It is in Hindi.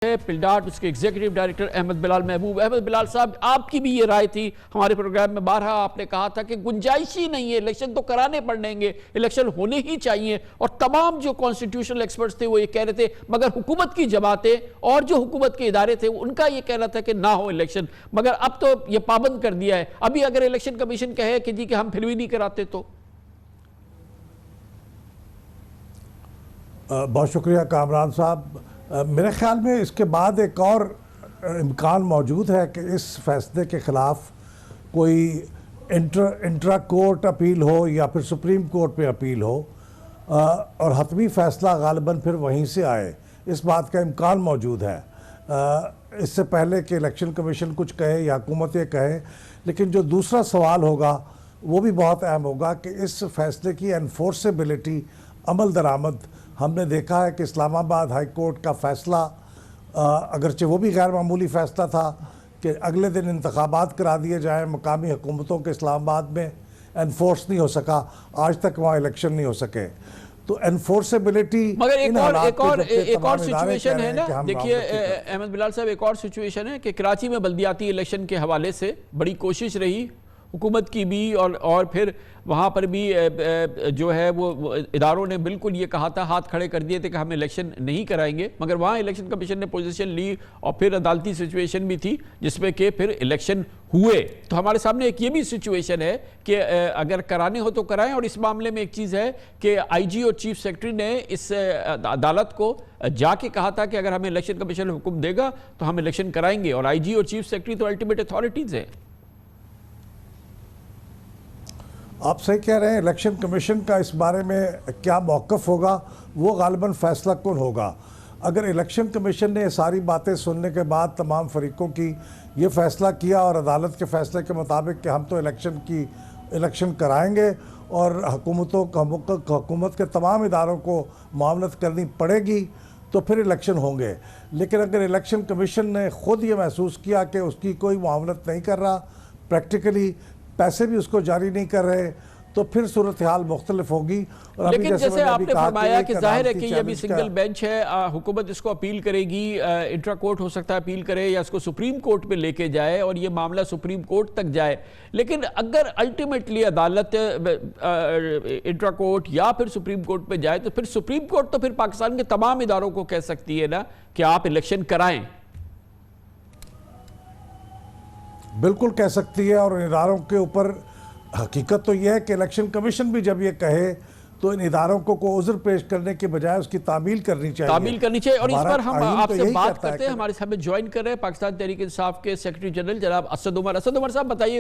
है पिलडाट, उसके एग्जीक्यूटिव डायरेक्टर अहमद बिलाल महबूब। अहमद बिलाल साहब, आपकी भी ये राय थी हमारे प्रोग्राम में, बारहा आपने कहा था कि गुंजाइश ही नहीं है, इलेक्शन तो कराने पड़ेंगे, इलेक्शन होने ही चाहिए। और तमाम जो कॉन्स्टिट्यूशनल एक्सपर्ट्स थे वो ये कह रहे थे, मगर हुकूमत की जमातें और जो हुकूमत के इदारे थे उनका ये कहना था कि ना हो इलेक्शन, मगर अब तो ये पाबंद कर दिया है। अभी अगर इलेक्शन कमीशन कहे कि जी कि हम फिर भी नहीं कराते तो? बहुत शुक्रिया कामरान साहब। मेरे ख्याल में इसके बाद एक और इम्कान मौजूद है कि इस फैसले के ख़िलाफ़ कोई इंट्रा कोर्ट अपील हो या फिर सुप्रीम कोर्ट पे अपील हो और हतमी फ़ैसला गालिबन फिर वहीं से आए, इस बात का इम्कान मौजूद है। इससे पहले कि इलेक्शन कमीशन कुछ कहे या हुकूमत ये कहे, लेकिन जो दूसरा सवाल होगा वो भी बहुत अहम होगा कि इस फैसले की एनफोर्सेबिलिटी, अमल दरामद। हमने देखा है कि इस्लामाबाद हाई कोर्ट का फ़ैसला, अगरचे वो भी गैर मामूली फ़ैसला था कि अगले दिन इंतखाबात करा दिए जाएँ मकामी हुकूमतों के, इस्लामाबाद में एनफोर्स नहीं हो सका, आज तक वहाँ इलेक्शन नहीं हो सके। तो एनफोर्सेबिलिटी, मगर एक और सिचुएशन है ना, देखिए अहमद बिलाल साहब, एक और सिचुएशन है कि कराची में बल्दियाती इलेक्शन के हवाले से बड़ी कोशिश रही हुकूमत की भी, और फिर वहाँ पर भी जो है वो इदारों ने बिल्कुल ये कहा था, हाथ खड़े कर दिए थे कि हम इलेक्शन नहीं कराएंगे, मगर वहाँ इलेक्शन कमीशन ने पोजीशन ली और फिर अदालती सिचुएशन भी थी जिसमें कि फिर इलेक्शन हुए। तो हमारे सामने एक ये भी सिचुएशन है कि अगर कराने हो तो कराएं। और इस मामले में एक चीज़ है कि आईजी और चीफ सेक्रेटरी ने इस अदालत को जाके कहा था कि अगर हमें इलेक्शन कमीशन हुक्म देगा तो हम इलेक्शन कराएंगे, और आईजी और चीफ सेक्रेटरी तो अल्टीमेट अथॉरिटीज़ हैं। आप सही कह रहे हैं। इलेक्शन कमीशन का इस बारे में क्या मौक़िफ़ होगा वो गालिबन फ़ैसला कौन होगा। अगर इलेक्शन कमीशन ने ये सारी बातें सुनने के बाद तमाम फरीकों की ये फ़ैसला किया और अदालत के फ़ैसले के मुताबिक कि हम तो इलेक्शन कराएंगे और हुकूमत के तमाम इदारों को मामलत करनी पड़ेगी, तो फिर इलेक्शन होंगे। लेकिन अगर इलेक्शन कमीशन ने ख़ुद ये महसूस किया कि उसकी कोई मामलत नहीं कर रहा, प्रैक्टिकली पैसे भी उसको जारी नहीं कर रहे, तो फिर सूरत हाल मुख्तलिफ होगी। और लेकिन जैसे आपने फरमाया कि जाहिर है कि ये भी सिंगल बेंच है, हुकूमत इसको अपील करेगी, इंट्रा कोर्ट हो सकता है अपील करे या इसको सुप्रीम कोर्ट पे लेके जाए और ये मामला सुप्रीम कोर्ट तक जाए। लेकिन अगर अल्टीमेटली अदालत इंट्रा कोर्ट या फिर सुप्रीम कोर्ट पे जाए, तो फिर सुप्रीम कोर्ट तो फिर पाकिस्तान के तमाम इदारों को कह सकती है ना कि आप इलेक्शन कराएं। बिल्कुल कह सकती है। और इन इदारों के ऊपर हकीकत तो यह है कि इलेक्शन कमीशन भी जब ये कहे तो इन इदारों को उज़्र पेश करने के बजाय उसकी तामील करनी चाहिए। और इस पर हम आपसे बात करते हैं। हमारे साथ ज्वाइन कर रहे हैं पाकिस्तान तहरीक इंसाफ के सेक्रेटरी जनरल जनाब असद उमर। असद उमर साहब, बताइए